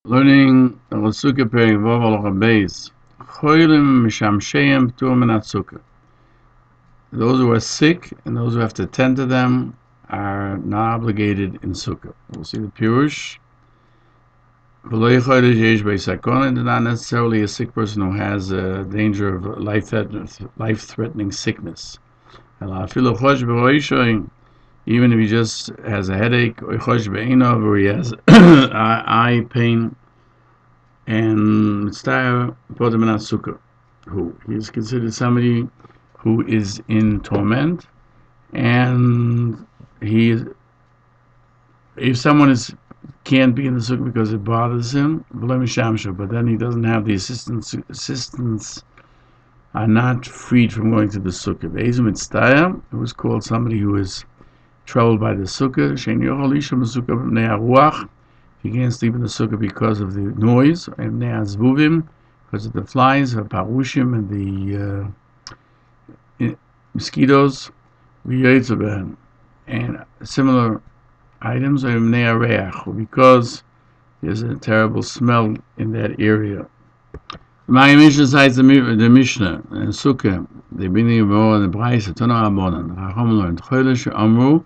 Learning Sukkah Perek Vav Halacha Beis. Cholim Mishamsheim Ptur Min HaSukkah. Those who are sick and those who have to tend to them are not obligated in Sukkah. We'll see the Pirush. V'lo yichodesh yesh beis hakona, not necessarily a sick person who has a danger of life-threatening sickness. Even if he just has a headache, or he has eye pain, and mitzvah potem min sukkah, who he is considered somebody who is in torment, and if someone can't be in the sukkah because it bothers him, but then he doesn't have the assistants are not freed from going to the sukkah. Be'ezum mitzvah, it was called somebody who is troubled by the sukkah. He can't sleep in the sukkah because of the noise, because of the flies, parushim, and the mosquitoes, and similar items, because there's a terrible smell in that area. My Mishnah cites the Mishnah and Sukkah. They bring the Gemara and the Brayse. Tana Rabbanan. Chacham learned Chodesh Amru.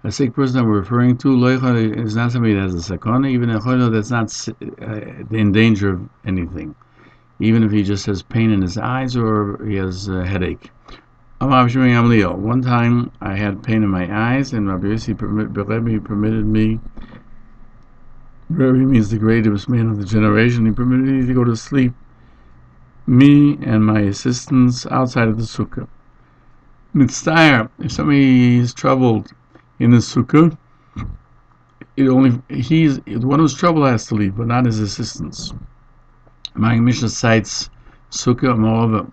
A sick person that we're referring to, loicha is not somebody that has a sakana, even a chodesh that's not in danger of anything, even if he just has pain in his eyes or he has a headache. One time I had pain in my eyes, and Rabbi Yossi permitted me. Rabbi means the greatest man of the generation. He permitted me to go to sleep, me and my assistants, outside of the sukkah. Mitzvah, if somebody is troubled in the sukkah, the one who's troubled has to leave, but not his assistants. My Mishnah cites Sukkah, moreover,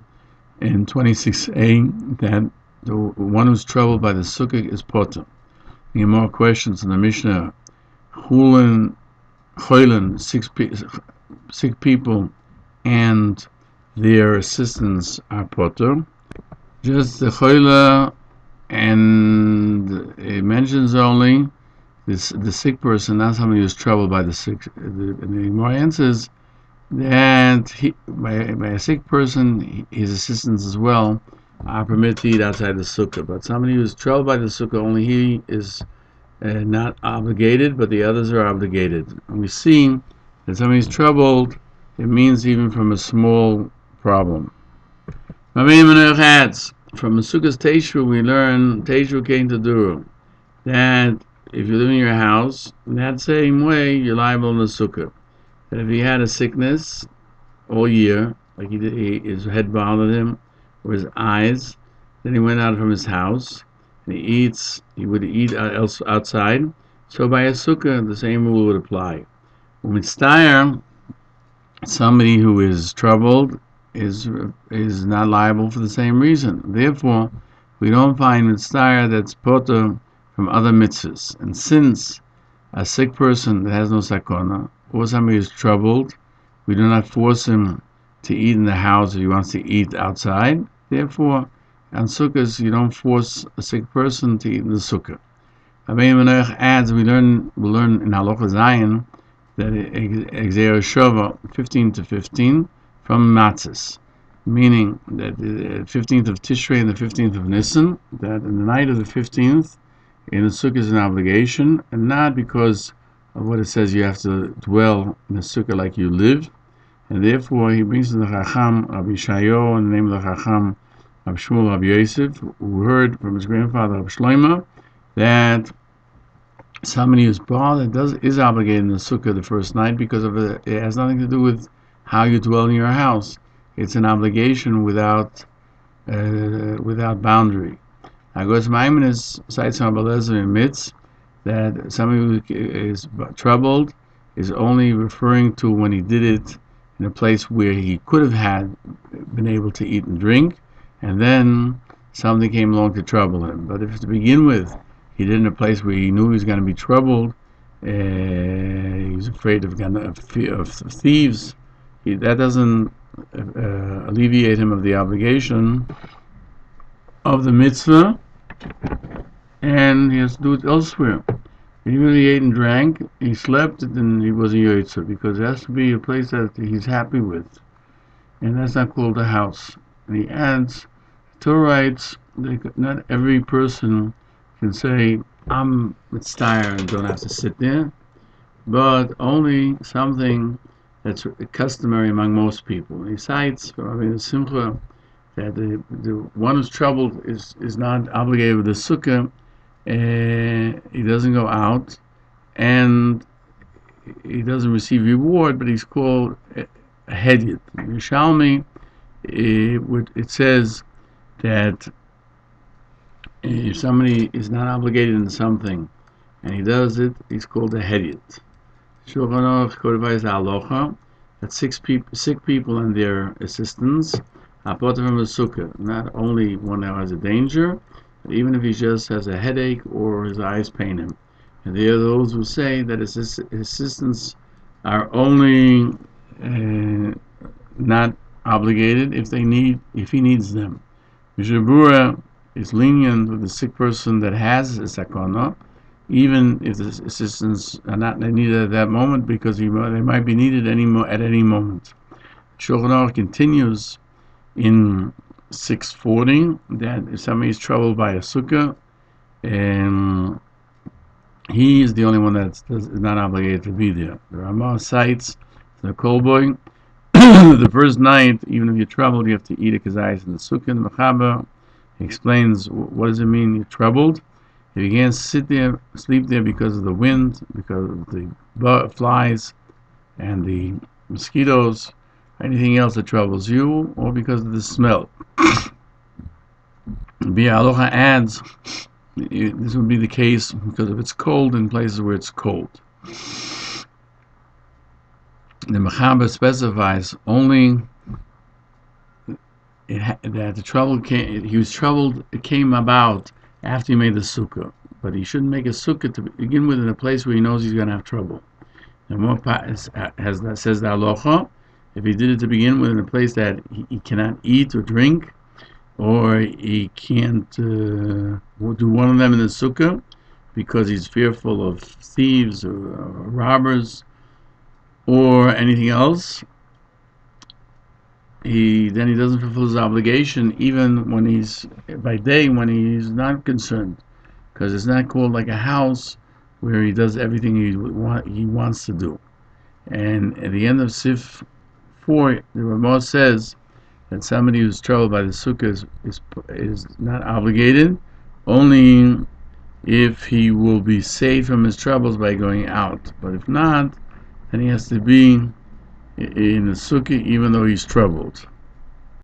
in 26a, that the one who's troubled by the sukkah is potter. Any more questions in the Mishnah? Cholen, sick people, and their assistants are potter. Just the chola, and it mentions only the sick person, not somebody who's troubled by the sick. The Gemara answers that by a sick person, his assistants as well are permitted to eat outside the sukkah. But somebody who's troubled by the sukkah, only he is not obligated, but the others are obligated. And we see that somebody who's troubled, it means even from a small problem. From Sukkah's Teishru, we learn Teishru came to Duru, that if you live in your house, in that same way, you're liable in the Sukkah. That if he had a sickness all year, like his head bothered him, or his eyes, then he went out from his house, and he would eat outside, so by a Sukkah, the same rule would apply. When Mitzvah, somebody who is troubled, is not liable for the same reason. Therefore, we don't find mitzvah that's potter from other mitzvahs. And since a sick person that has no sakona, or somebody is troubled, we do not force him to eat in the house if he wants to eat outside. Therefore, on sukkahs, you don't force a sick person to eat in the sukkah. Rabbi Menach adds, we'll learn in Halacha Zayin that Exer Shova 15 to 15 from matzahs, meaning that the 15th of Tishrei and the 15th of Nisan, that in the night of the 15th, in the sukkah is an obligation, and not because of what it says you have to dwell in the sukkah like you live, and therefore he brings in the Chacham Rabbi Shayo in the name of the Chacham Rabbi Shmuel Rabbi Yosef, who heard from his grandfather Rabbi Shlomo that somebody who's bothered is obligated in the sukkah the first night because of it has nothing to do with how you dwell in your house. It's an obligation without boundary. Agos Maimonides cites from Abelezer and Mitz that somebody who is troubled is only referring to when he did it in a place where he could have been able to eat and drink, and then something came along to trouble him. But if to begin with, he did it in a place where he knew he was going to be troubled, he was afraid of thieves, that doesn't alleviate him of the obligation of the mitzvah, and he has to do it elsewhere. Even if he ate and drank, he slept, then he wasn't Yoitzer, because it has to be a place that he's happy with. And that's not called a house. And he adds, Torah writes, not every person can say, I'm mitzvah and don't have to sit there, but only something that's customary among most people. He cites from Rabbeinu Simcha that the one who's troubled is not obligated with the sukkah, he doesn't go out, and he doesn't receive reward, but he's called a hedyot. Yerushalmi, it says that if somebody is not obligated in something and he does it, he's called a hedyot. Shulchan Aruch codifies the halacha that sick people and their assistants are part of a sukkah, not only one that has a danger, but even if he just has a headache or his eyes pain him. And there are those who say that his assistants are only not obligated if he needs them. Mishnah Berurah is lenient with the sick person that has a sakana, even if the assistants are not needed at that moment, because they might be needed at any moment. Shulchan Aruch continues in 640 that if somebody is troubled by a sukkah, and he is the only one that is not obligated to be there. The Ramah cites the Kolboy, the first night, even if you're troubled, you have to eat a kazayis in the sukkah. The Mechaber explains what does it mean you're troubled. If you can't sleep there because of the wind, because of the flies and the mosquitoes, anything else that troubles you, or because of the smell. Biur Halacha adds, this would be the case because if it's cold in places where it's cold. The Mechaber specifies only that the trouble he was troubled, it came about after he made the sukkah, but he shouldn't make a sukkah to begin with in a place where he knows he's going to have trouble. And more says the halacha, if he did it to begin with in a place that he cannot eat or drink, or he can't do one of them in the sukkah because he's fearful of thieves or robbers or anything else, then he doesn't fulfill his obligation even when he's by day, when he's not concerned, because it's not called like a house where he does everything he wants to do. And at the end of Sif 4, the Ramah says that somebody who's troubled by the sukkah is not obligated, only if he will be saved from his troubles by going out. But if not, then he has to be in the sukkah even though he's troubled.